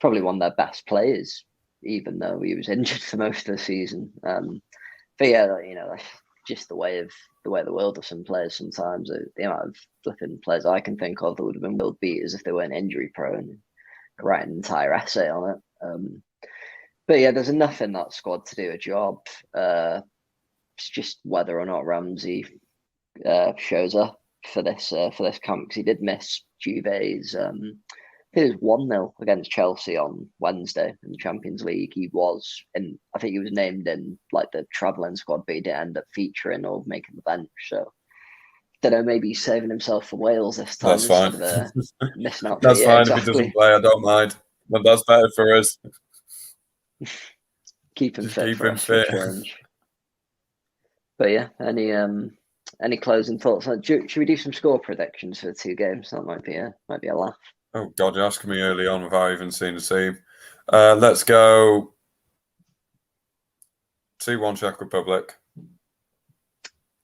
probably one of their best players, even though he was injured for most of the season. But yeah, like, just the way the world of some players sometimes. The amount of flipping players I can think of that would have been world beaters if they weren't injury prone. Write an entire essay on it. But yeah, there's enough in that squad to do a job. It's just whether or not Ramsey shows up for this camp, because he did miss Juve's. It was 1-0 against Chelsea on Wednesday in the Champions League. He was in. I think he was named in like the travelling squad, but he didn't end up featuring or making the bench. So don't know. Maybe he's saving himself for Wales this time That's fine. instead of missing out. That's fine exactly. if he doesn't play. I don't mind. But that's better for us. Keep him Just fit keep for him us for a fit. change. But yeah, any closing thoughts? Should we do some score predictions for the two games? That might be a laugh. Oh God, you're asking me early on without even seeing the team. Let's go 2-1 Czech Republic,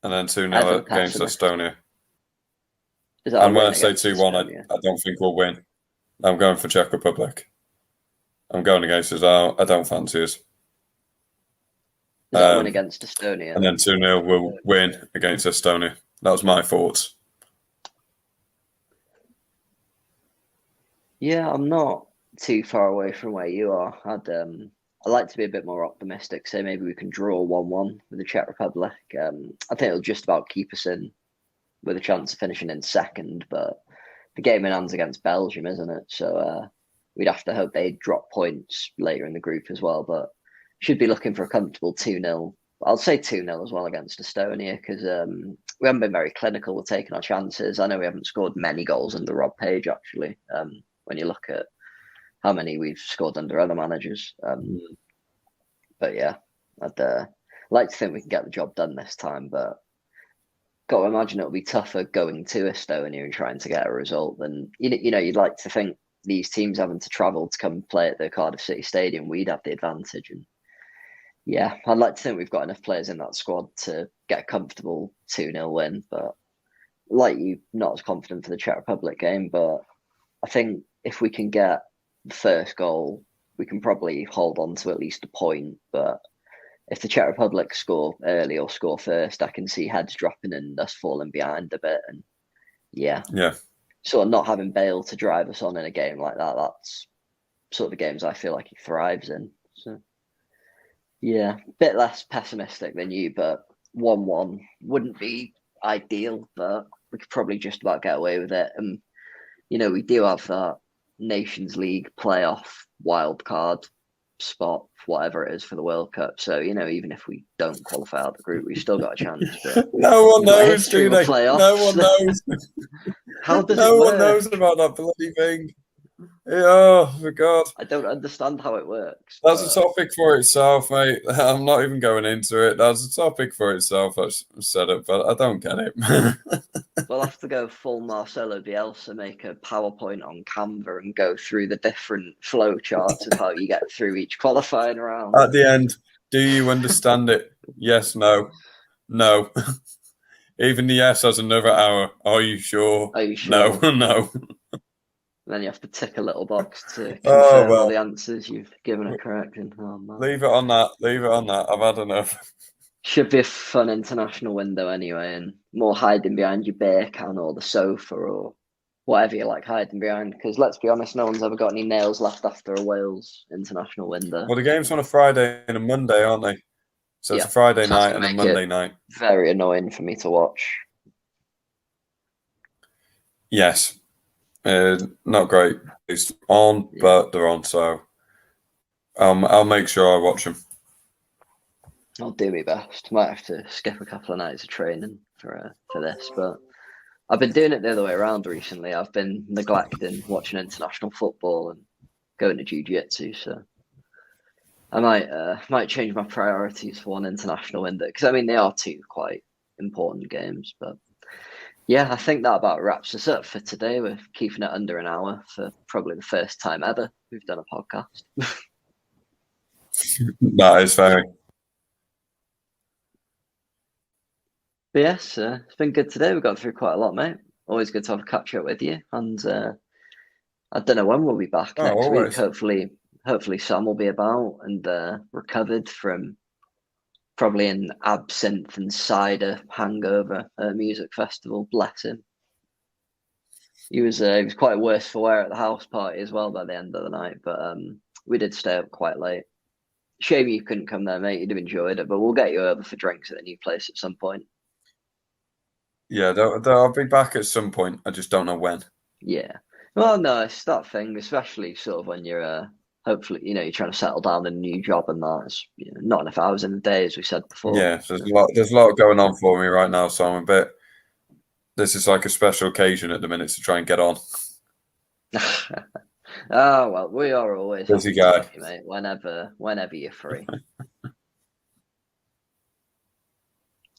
and then 2-0 against Estonia. And when I say 2-1, I don't think we'll win. I'm going for Czech Republic. I'm going against us. I don't fancy us. Is that win against Estonia? And then 2-0 we'll win against Estonia. That was my thoughts. Yeah, I'm not too far away from where you are. I'd like to be a bit more optimistic. So maybe we can draw 1-1 with the Czech Republic. I think it'll just about keep us in with a chance of finishing in second. But the game in hand's against Belgium, isn't it? So we'd have to hope they drop points later in the group as well. But should be looking for a comfortable 2-0. I'll say 2-0 as well against Estonia, because we haven't been very clinical with taking our chances. I know we haven't scored many goals under Rob Page, actually, when you look at how many we've scored under other managers. But yeah, I'd like to think we can get the job done this time, but got to imagine it'll be tougher going to Estonia and trying to get a result than, you'd like to think these teams having to travel to come play at the Cardiff City Stadium, we'd have the advantage. And yeah, I'd like to think we've got enough players in that squad to get a comfortable 2-0 win, but like you, not as confident for the Czech Republic game, but I think if we can get the first goal, we can probably hold on to at least a point. But if the Czech Republic score early or score first, I can see heads dropping and us falling behind a bit. And yeah, sort of not having Bale to drive us on in a game like that, that's sort of the games I feel like he thrives in. So yeah, a bit less pessimistic than you, but 1-1 wouldn't be ideal, but we could probably just about get away with it. And we do have that Nations League playoff wild card spot, whatever it is, for the World Cup. So, even if we don't qualify out the group, we've still got a chance. No one knows, do they? No one knows. How does no it work? one knows about that bloody thing. Oh, my God. I don't understand how it works. That's a topic for itself, mate. I'm not even going into it. That's a topic for itself. That's set up, but I don't get it. We'll have to go full Marcelo Bielsa, make a PowerPoint on Canva and go through the different flow charts of how you get through each qualifying round. At the end, do you understand it? Yes, no. No. Even the yes has another hour. Are you sure? Are you sure? No, no. Then you have to tick a little box to confirm all the answers you've given are correct. And, leave it on that. I've had enough. Should be a fun international window anyway, and more hiding behind your beer can or the sofa or whatever you like hiding behind. Because let's be honest, no one's ever got any nails left after a Wales international window. Well, the game's on a Friday and a Monday, aren't they? So it's a Friday night and a Monday night. Very annoying for me to watch. Yes. Not great. It's on, but they're on, so I'll make sure I watch them. I'll do my best. Might have to skip a couple of nights of training for this, but I've been doing it the other way around recently. I've been neglecting watching international football and going to jiu-jitsu, so I might change my priorities for one international window, because they are two quite important games. But yeah, I think that about wraps us up for today. We're keeping it under an hour for probably the first time ever we've done a podcast. That is very. But yes, it's been good today. We've got through quite a lot, mate. Always good to have a catch up with you. And I don't know when we'll be back next week. Always. Hopefully Sam will be about and recovered from probably an absinthe and cider hangover at a music festival. Bless him. He was quite worse for wear at the house party as well by the end of the night. But we did stay up quite late. Shame you couldn't come there, mate. You'd have enjoyed it. But we'll get you over for drinks at the new place at some point. Yeah, I'll be back at some point. I just don't know when. Yeah. Well, no, it's that thing, especially sort of when you're hopefully, you're trying to settle down in a new job and that. It's not enough hours in the day, as we said before. Yeah, so there's a lot going on for me right now, so I'm a bit. This is like a special occasion at the minute to try and get on. Oh well, we are always busy guy, you, mate. Whenever you're free.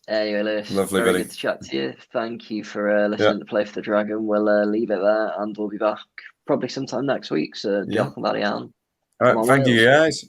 Anyway, Lewis, lovely, very Billy. good to chat to you. Thank you for listening to Play for the Dragon. We'll leave it there, and we'll be back probably sometime next week. So, Yeah. All right, thank you, guys.